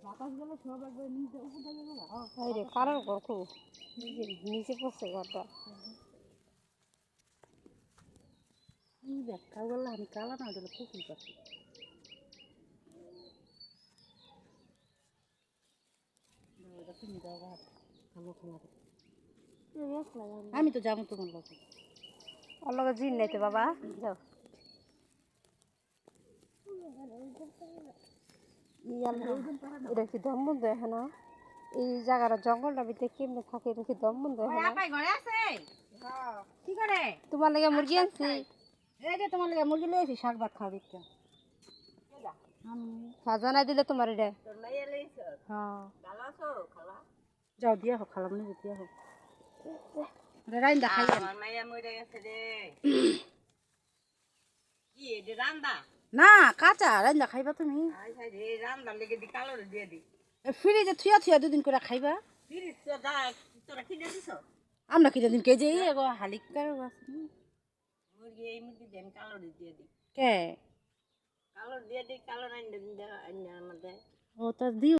বাতাস গেলে সব একবার নিচে উপরে গেল রে কারোর ঘর খুব নিচে পড়ছে ঘরটা দেখা গেল আমি কালা না ওটা পুকুর পাখি আমি তো যাবো তোমার কাছে ওর লগে জিন নাই তো বাবা যাও এটা কি দম বন্ধ হয় না এই জায়গাটা জঙ্গলটা ভিতরে কেমনে থাকে এটা কি দম বন্ধ হয় না কি করে তোমার লাগে মুরগি আনছি এই যে তোমার লাগে মুরগি লয়েছি শাক ভাত খাওয়া দিচ্ছে খাজা না দিলে তোমার এটা হ্যাঁ যাও দিয়া হোক খালাম না দিয়া হোক রাইন দেখাই না কাঁচা রাইন দেখাইবা তুমি ফ্রিজে থুয়া থুয়া দুদিন করে খাইবা আমরা কি দিন কেজি হালিকার কে ও তা দিও